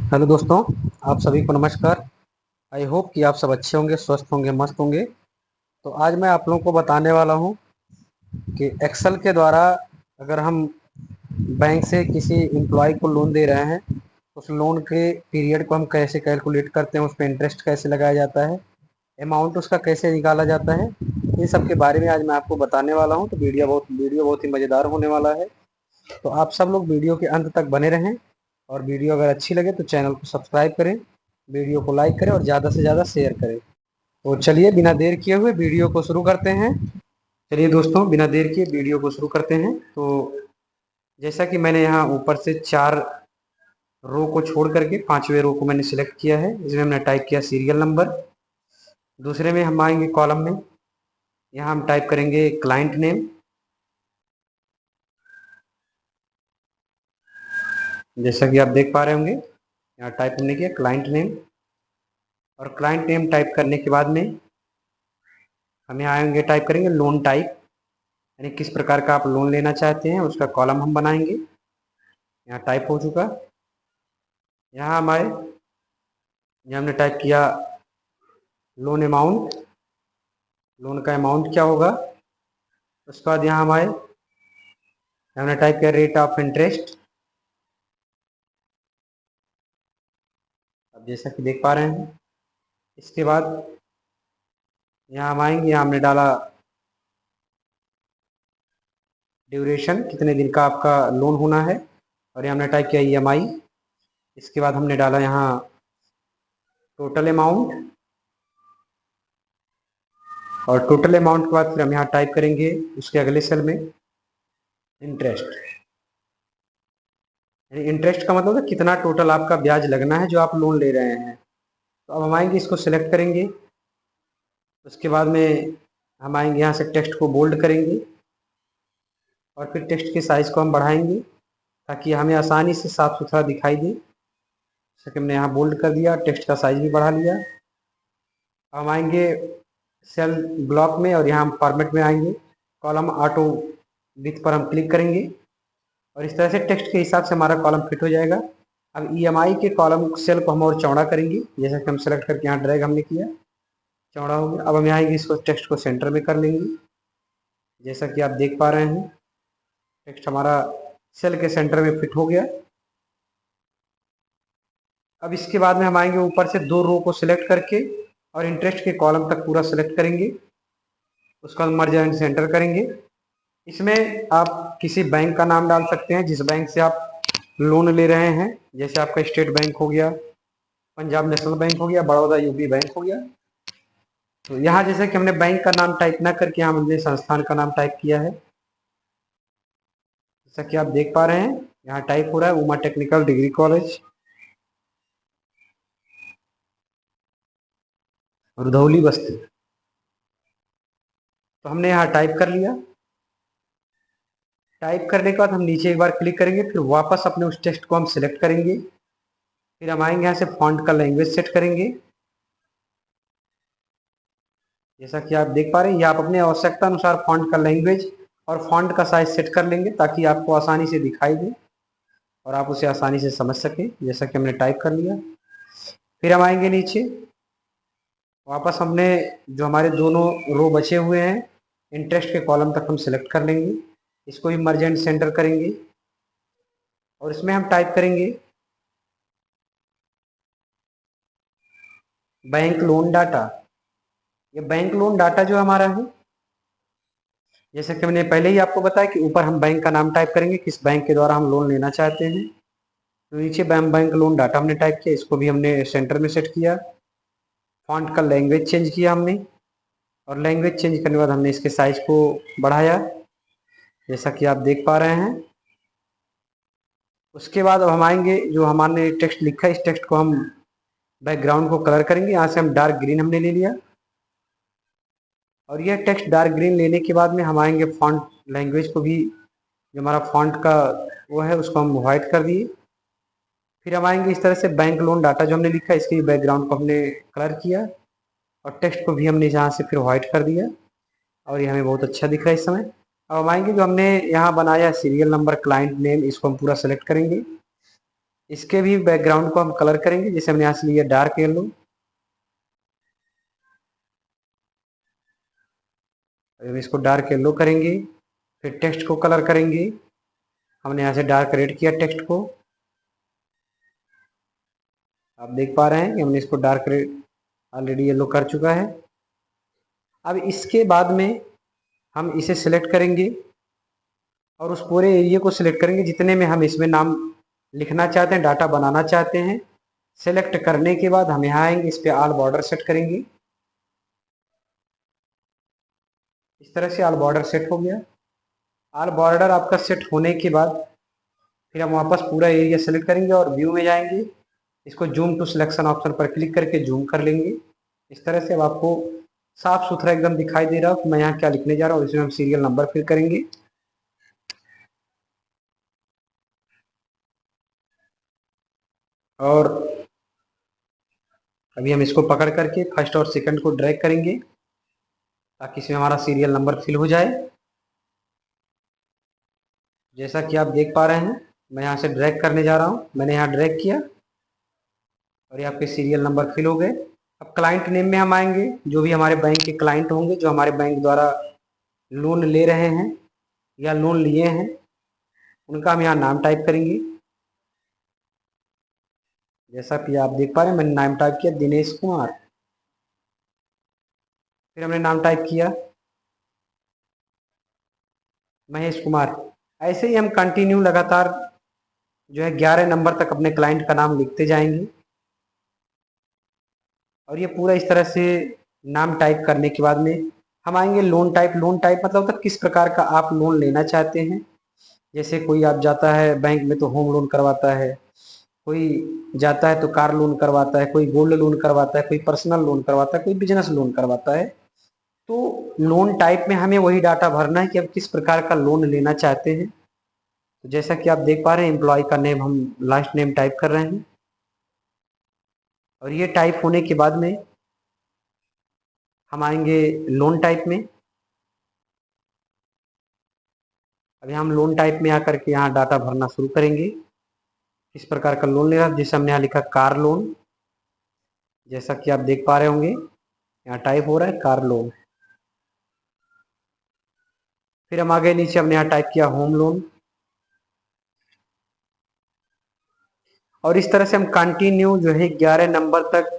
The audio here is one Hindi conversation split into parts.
हेलो दोस्तों, आप सभी को नमस्कार। आई होप कि आप सब अच्छे होंगे, स्वस्थ होंगे, मस्त होंगे। तो आज मैं आप लोगों को बताने वाला हूं कि एक्सेल के द्वारा अगर हम बैंक से किसी एम्प्लॉय को लोन दे रहे हैं, उस लोन के पीरियड को हम कैसे कैलकुलेट करते हैं, उस पर इंटरेस्ट कैसे लगाया जाता है, अमाउंट उसका कैसे निकाला जाता है, इन सब के बारे में आज मैं आपको बताने वाला हूं। तो वीडियो बहुत ही मज़ेदार होने वाला है। तो आप सब लोग वीडियो के अंत तक बने रहें, और वीडियो अगर अच्छी लगे तो चैनल को सब्सक्राइब करें, वीडियो को लाइक करें और ज़्यादा से ज़्यादा शेयर करें। तो चलिए बिना देर किए हुए वीडियो को शुरू करते हैं। चलिए दोस्तों, बिना देर किए वीडियो को शुरू करते हैं। तो जैसा कि मैंने यहाँ ऊपर से 4 रो को छोड़ करके 5वें रो को मैंने सिलेक्ट किया है। इसमें हमने टाइप किया सीरियल नंबर। दूसरे में हम आएंगे कॉलम में, यहाँ हम टाइप करेंगे क्लाइंट नेम। जैसा कि आप देख पा रहे होंगे, यहाँ टाइप हमने किया क्लाइंट नेम। और क्लाइंट नेम टाइप करने के बाद में हम यहाँ आएंगे, टाइप करेंगे लोन टाइप, यानी किस प्रकार का आप लोन लेना चाहते हैं उसका कॉलम हम बनाएंगे। यहाँ टाइप हो चुका। यहाँ हम आए, यहाँ हमने टाइप किया लोन अमाउंट, लोन का अमाउंट क्या होगा। उसके बाद यहाँ हम आए, हमने टाइप किया रेट ऑफ इंटरेस्ट। अब जैसा कि देख पा रहे हैं, इसके बाद यहाँ हम आएंगे, यहाँ हमने डाला ड्यूरेशन, कितने दिन का आपका लोन होना है। और यहाँ हमने टाइप किया ईएमआई। इसके बाद हमने डाला यहाँ टोटल अमाउंट, और टोटल अमाउंट के बाद फिर हम यहाँ टाइप करेंगे उसके अगले सेल में इंटरेस्ट। इंटरेस्ट का मतलब है कितना टोटल आपका ब्याज लगना है जो आप लोन ले रहे हैं। तो अब हम आएंगे, इसको सिलेक्ट करेंगे। उसके बाद में हम आएंगे, यहाँ से टेक्स्ट को बोल्ड करेंगे, और फिर टेक्स्ट के साइज़ को हम बढ़ाएंगे ताकि हमें आसानी से साफ सुथरा दिखाई दे। जैसे कि हमने यहाँ बोल्ड कर दिया, टेक्स्ट का साइज़ भी बढ़ा लिया। अब हम आएंगे सेल ब्लॉक में, और यहाँ हम फॉर्मेट में आएंगे, कॉलम ऑटो विथ पर हम क्लिक करेंगे, और इस तरह से टेक्स्ट के हिसाब से हमारा कॉलम फिट हो जाएगा। अब ईएमआई के कॉलम सेल को हम और चौड़ा करेंगे, जैसा कि हम सेलेक्ट करके यहाँ ड्रैग हमने किया, चौड़ा हो गया। अब हम यहाँ इसको टेक्स्ट को सेंटर में कर लेंगे। जैसा कि आप देख पा रहे हैं, टेक्स्ट हमारा सेल के सेंटर में फिट हो गया। अब इसके बाद में हम आएंगे, ऊपर से 2 रो को सिलेक्ट करके और इंटरेस्ट के कॉलम तक पूरा सिलेक्ट करेंगे, उसका मर्ज एंड सेंटर करेंगे। इसमें आप किसी बैंक का नाम डाल सकते हैं जिस बैंक से आप लोन ले रहे हैं, जैसे आपका स्टेट बैंक हो गया, पंजाब नेशनल बैंक हो गया, बड़ौदा यूपी बैंक हो गया। तो यहाँ जैसे कि हमने बैंक का नाम टाइप ना करके यहाँ हमने संस्थान का नाम टाइप किया है। जैसा कि आप देख पा रहे हैं, यहाँ टाइप हो रहा है Uma technical degree college, Rudhauli बस्ती। तो हमने यहाँ टाइप कर लिया। टाइप करने के बाद हम नीचे एक बार क्लिक करेंगे, फिर वापस अपने उस टेक्स्ट को हम सिलेक्ट करेंगे। फिर हम आएंगे, यहाँ से फॉन्ट का लैंग्वेज सेट करेंगे। जैसा कि आप देख पा रहे हैं, ये आप अपने आवश्यकता अनुसार फॉन्ट का लैंग्वेज और फॉन्ट का साइज सेट कर लेंगे ताकि आपको आसानी से दिखाई दे और आप उसे आसानी से समझ सकें। जैसा कि हमने टाइप कर लिया। फिर हम आएंगे नीचे, वापस हमने जो हमारे दोनों रो बचे हुए हैं इंटरेस्ट के कॉलम तक हम सिलेक्ट कर लेंगे, इसको भी मर्ज एंड सेंटर करेंगे, और इसमें हम टाइप करेंगे बैंक लोन डाटा। ये बैंक लोन डाटा जो हमारा है, जैसे कि मैंने पहले ही आपको बताया कि ऊपर हम बैंक का नाम टाइप करेंगे, किस बैंक के द्वारा हम लोन लेना चाहते हैं। तो नीचे बैंक लोन डाटा हमने टाइप किया, इसको भी हमने सेंटर में सेट किया। फॉन्ट का लैंग्वेज चेंज किया हमने, और लैंग्वेज चेंज करने के बाद हमने इसके साइज को बढ़ाया, जैसा कि आप देख पा रहे हैं। उसके बाद अब हम आएंगे, जो हमारे टेक्स्ट लिखा है इस टेक्स्ट को हम बैकग्राउंड को कलर करेंगे। यहाँ से हम डार्क ग्रीन हमने ले लिया, और यह टेक्स्ट डार्क ग्रीन लेने के बाद में हम आएंगे फॉन्ट लैंग्वेज को भी, जो हमारा फॉन्ट का वो है उसको हम वाइट कर दिए। फिर हम आएंगे इस तरह से बैंक लोन डाटा जो हमने लिखा है इसके बैकग्राउंड को हमने कलर किया, और टेक्स्ट को भी हमने यहाँ से फिर व्हाइट कर दिया, और ये हमें बहुत अच्छा दिख रहा है इस समय। अब हम आएंगे, जो हमने यहाँ बनाया सीरियल नंबर क्लाइंट नेम, इसको हम पूरा सेलेक्ट करेंगे। इसके भी बैकग्राउंड को हम कलर करेंगे। जैसे हमने यहाँ से लिया डार्क येलो, हम इसको डार्क येलो करेंगे। फिर टेक्स्ट को कलर करेंगे। हमने यहाँ से डार्क रेड किया टेक्स्ट को, आप देख पा रहे हैं कि हमने इसको डार्क रेड ऑलरेडी येलो कर चुका है। अब इसके बाद में हम इसे सिलेक्ट करेंगे और उस पूरे एरिया को सिलेक्ट करेंगे जितने में हम इसमें नाम लिखना चाहते हैं, डाटा बनाना चाहते हैं। सेलेक्ट करने के बाद हम यहाँ आएंगे, इस पर ऑल बॉर्डर सेट करेंगे। इस तरह से ऑल बॉर्डर सेट हो गया। ऑल बॉर्डर आपका सेट होने के बाद फिर हम वापस पूरा एरिया सेलेक्ट करेंगे और व्यू में जाएंगे। इसको जूम टू सिलेक्शन ऑप्शन पर क्लिक करके जूम कर लेंगे। इस तरह से अब आपको साफ सुथरा एकदम दिखाई दे रहा हो कि मैं यहाँ क्या लिखने जा रहा हूँ। इसमें हम सीरियल नंबर फिल करेंगे और अभी हम इसको पकड़ करके फर्स्ट और सेकंड को ड्रैग करेंगे ताकि इसमें हमारा सीरियल नंबर फिल हो जाए। जैसा कि आप देख पा रहे हैं, मैं यहाँ से ड्रैग करने जा रहा हूँ। मैंने यहाँ ड्रैग किया और ये आपके सीरियल नंबर फिल हो गए। अब क्लाइंट नेम में हम आएंगे। जो भी हमारे बैंक के क्लाइंट होंगे, जो हमारे बैंक द्वारा लोन ले रहे हैं या लोन लिए हैं, उनका हम यहाँ नाम टाइप करेंगे। जैसा कि आप देख पा रहे हैं, मैंने नाम टाइप किया दिनेश कुमार। फिर हमने नाम टाइप किया महेश कुमार। ऐसे ही हम कंटिन्यू लगातार जो है 11 नंबर तक अपने क्लाइंट का नाम लिखते जाएंगे। और ये पूरा इस तरह से नाम टाइप करने के बाद में हम आएंगे लोन टाइप। लोन टाइप मतलब होता है किस प्रकार का आप लोन लेना चाहते हैं। जैसे कोई आप जाता है बैंक में तो होम लोन करवाता है, कोई जाता है तो कार लोन करवाता है, कोई गोल्ड लोन करवाता है, कोई पर्सनल लोन करवाता है, कोई बिजनेस लोन करवाता है। तो लोन टाइप में हमें वही डाटा भरना है कि आप किस प्रकार का लोन लेना चाहते हैं। तो जैसा कि आप देख पा रहे हैं, एम्प्लॉय का नेम हम लास्ट नेम टाइप कर रहे हैं और ये टाइप होने के बाद में हम आएंगे लोन टाइप में। अभी हम लोन टाइप में आकर के यहाँ डाटा भरना शुरू करेंगे। किस प्रकार का लोन ले रहा है, जैसे हमने यहाँ लिखा कार लोन। जैसा कि आप देख पा रहे होंगे, यहाँ टाइप हो रहा है कार लोन। फिर हम आगे नीचे हमने यहाँ टाइप किया होम लोन। और इस तरह से हम कंटिन्यू जो है 11 नंबर तक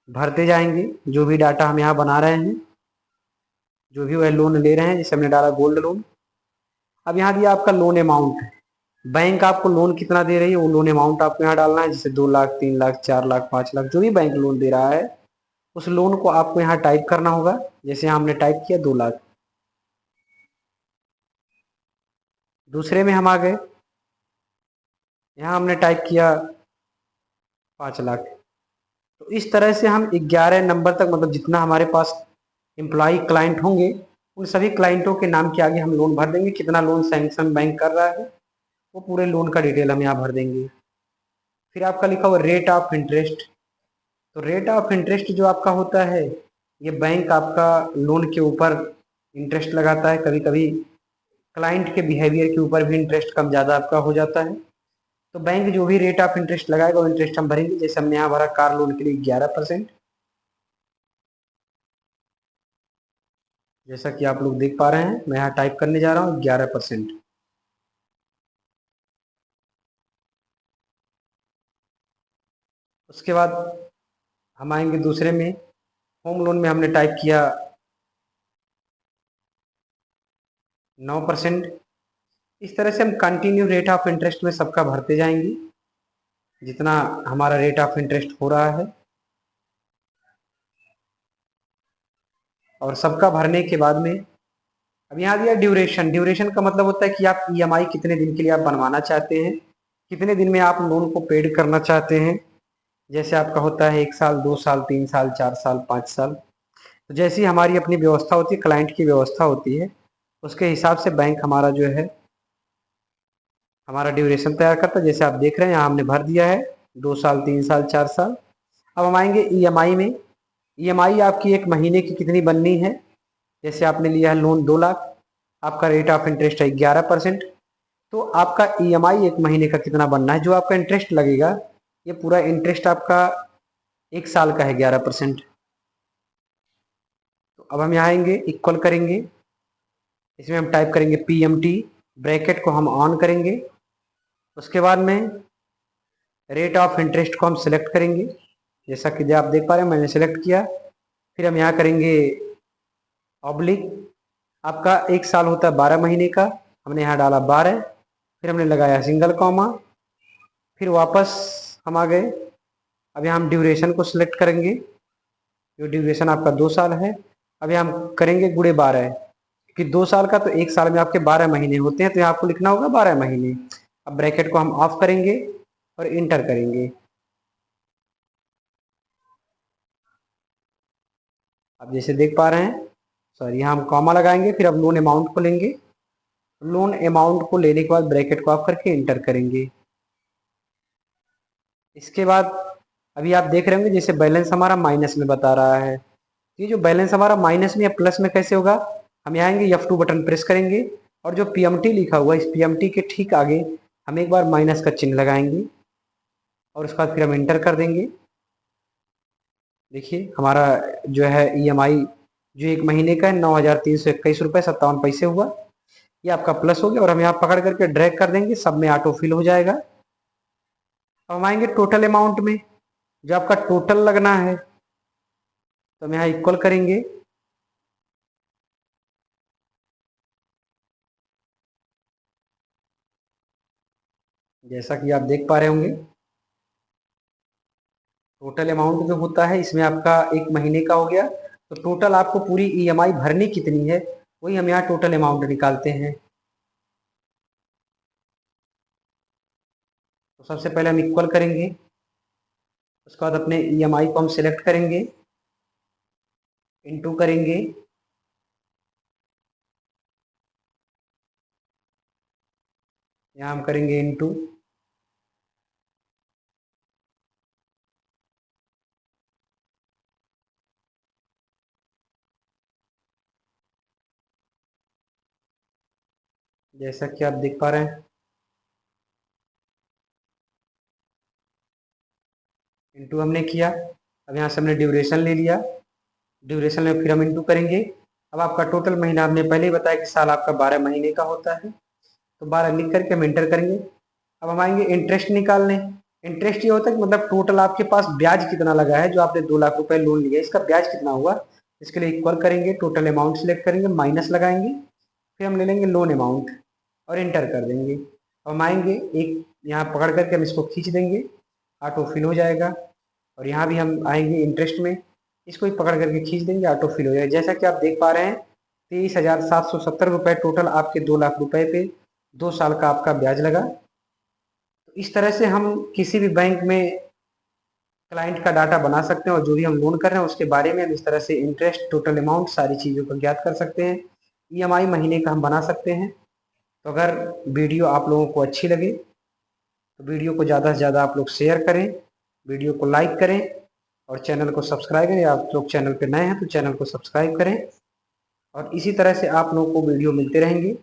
भरते जाएंगे जो भी डाटा हम यहाँ बना रहे हैं, जो भी वह लोन ले रहे हैं। जैसे हमने डाला गोल्ड लोन। अब यहाँ दिया आपका लोन अमाउंट, बैंक आपको लोन कितना दे रही है वो लोन अमाउंट आपको यहाँ डालना है। जैसे 2 लाख, 3 लाख, 4 लाख, 5 लाख, जो भी बैंक लोन दे रहा है उस लोन को आपको यहाँ टाइप करना होगा। जैसे यहाँ हमने टाइप किया 2 लाख। दूसरे में हम आ गए, यहाँ हमने टाइप किया 5 लाख। तो इस तरह से हम 11 नंबर तक, मतलब जितना हमारे पास एम्प्लॉय क्लाइंट होंगे उन सभी क्लाइंटों के नाम के आगे हम लोन भर देंगे। कितना लोन सैंक्शन बैंक कर रहा है वो पूरे लोन का डिटेल हम यहाँ भर देंगे। फिर आपका लिखा हुआ रेट ऑफ इंटरेस्ट। तो रेट ऑफ इंटरेस्ट जो आपका होता है, ये बैंक आपका लोन के ऊपर इंटरेस्ट लगाता है। कभी कभी क्लाइंट के बिहेवियर के ऊपर भी इंटरेस्ट कम ज़्यादा आपका हो जाता है। तो बैंक जो भी रेट ऑफ इंटरेस्ट लगाएगा वो इंटरेस्ट हम भरेंगे। जैसे हमने यहाँ भरा कार लोन के लिए 11%। जैसा कि आप लोग देख पा रहे हैं, मैं यहाँ टाइप करने जा रहा हूँ 11%। उसके बाद हम आएंगे दूसरे में, होम लोन में हमने टाइप किया 9%। इस तरह से हम कंटिन्यू रेट ऑफ इंटरेस्ट में सबका भरते जाएंगे जितना हमारा रेट ऑफ इंटरेस्ट हो रहा है। और सबका भरने के बाद में अब यहाँ दिया ड्यूरेशन। ड्यूरेशन का मतलब होता है कि आप ईएमआई कितने दिन के लिए आप बनवाना चाहते हैं, कितने दिन में आप लोन को पेड करना चाहते हैं। जैसे आपका होता है 1 साल, 2 साल, 3 साल, 4 साल, 5 साल। तो जैसी हमारी अपनी व्यवस्था होती है, क्लाइंट की व्यवस्था होती है, उसके हिसाब से बैंक हमारा जो है हमारा ड्यूरेशन तैयार करता है। जैसे आप देख रहे हैं यहाँ हमने भर दिया है 2 साल, 3 साल, 4 साल। अब हम आएंगे ईएमआई में। ईएमआई आपकी एक महीने की कितनी बननी है। जैसे आपने लिया है लोन 2 लाख, आपका रेट ऑफ इंटरेस्ट है 11%। तो आपका ईएमआई एक महीने का कितना बनना है, जो आपका इंटरेस्ट लगेगा, ये पूरा इंटरेस्ट आपका 1 साल का है 11%। तो अब हम यहाँ आएंगे, इक्वल करेंगे, इसमें हम टाइप करेंगे PMT, ब्रैकेट को हम ऑन करेंगे। उसके बाद में रेट ऑफ इंटरेस्ट को हम सिलेक्ट करेंगे, जैसा कि आप देख पा रहे हैं मैंने सिलेक्ट किया। फिर हम यहाँ करेंगे ऑब्लिक, आपका 1 साल होता है 12 महीने का, हमने यहाँ डाला 12, फिर हमने लगाया सिंगल कॉमा, फिर वापस हम आ गए। अब यहाँ हम ड्यूरेशन को सिलेक्ट करेंगे, जो ड्यूरेशन आपका 2 साल है। अब यहाँ हम करेंगे गुणे 12, कि 2 साल का तो 1 साल में आपके 12 महीने होते हैं, तो यहाँ आपको लिखना होगा 12 महीने। अब ब्रैकेट को हम ऑफ करेंगे और इंटर करेंगे। अब जैसे देख पा रहे हैं, सॉरी, यहाँ हम कॉमा लगाएंगे, फिर अब लोन अमाउंट को लेंगे। लोन अमाउंट को लेने के बाद ब्रैकेट को ऑफ करके इंटर करेंगे। इसके बाद अभी आप देख रहे होंगे जैसे बैलेंस हमारा माइनस में बता रहा है। ये जो बैलेंस हमारा माइनस में या प्लस में कैसे होगा, हम यहाँ आएंगे, F2 बटन प्रेस करेंगे और जो PMT लिखा हुआ है इस PMT के ठीक आगे हम एक बार माइनस का चिन्ह लगाएंगे और उसके बाद फिर हम इंटर कर देंगे। देखिए हमारा जो है EMI जो एक महीने का है 9,321 रुपये 57 पैसे हुआ, ये आपका प्लस हो गया। और हम यहाँ पकड़ करके ड्रैग कर देंगे, सब में ऑटो फिल हो जाएगा। अब हम आएंगे टोटल अमाउंट में, जो आपका टोटल लगना है, तो हम यहाँ इक्वल करेंगे। जैसा कि आप देख पा रहे होंगे टोटल अमाउंट जो होता है इसमें आपका एक महीने का हो गया, तो टोटल आपको पूरी EMI भरनी कितनी है वही हम यहाँ टोटल अमाउंट निकालते हैं। तो सबसे पहले हम इक्वल करेंगे, उसके बाद अपने EMI को हम सिलेक्ट करेंगे, इनटू करेंगे, यहाँ हम करेंगे इनटू, जैसा कि आप देख पा रहे हैं इनटू हमने किया। अब यहाँ से हमने ड्यूरेशन ले लिया, ड्यूरेशन में फिर हम इनटू करेंगे। अब आपका टोटल महीना हमने पहले ही बताया कि साल आपका 12 महीने का होता है, तो 12 लिख करके हम इंटर करेंगे। अब हम आएंगे इंटरेस्ट निकालने। इंटरेस्ट ये होता है कि मतलब टोटल आपके पास ब्याज कितना लगा है, जो आपने 2 लाख रुपए लोन लिया इसका ब्याज कितना हुआ। इसके लिए इक्वल करेंगे, टोटल अमाउंट सिलेक्ट करेंगे, माइनस लगाएंगे, फिर हम ले लेंगे लोन अमाउंट और इंटर कर देंगे। अब हम आएंगे एक यहाँ पकड़ करके हम इसको खींच देंगे, ऑटो फिल हो जाएगा। और यहाँ भी हम आएंगे इंटरेस्ट में, इसको ही पकड़ करके खींच देंगे, ऑटो फिल हो जाएगा। जैसा कि आप देख पा रहे हैं 23,770 रुपये टोटल आपके 2 लाख रुपए पे 2 साल का आपका ब्याज लगा। तो इस तरह से हम किसी भी बैंक में क्लाइंट का डाटा बना सकते हैं और जो भी हम लोन कर रहे हैं उसके बारे में हम इस तरह से इंटरेस्ट, टोटल अमाउंट, सारी चीज़ों को ज्ञात कर सकते हैं। EMI महीने का हम बना सकते हैं। तो अगर वीडियो आप लोगों को अच्छी लगे तो वीडियो को ज़्यादा से ज़्यादा आप लोग शेयर करें, वीडियो को लाइक करें और चैनल को सब्सक्राइब करें। आप लोग चैनल पर नए हैं तो चैनल को सब्सक्राइब करें और इसी तरह से आप लोगों को वीडियो मिलते रहेंगे।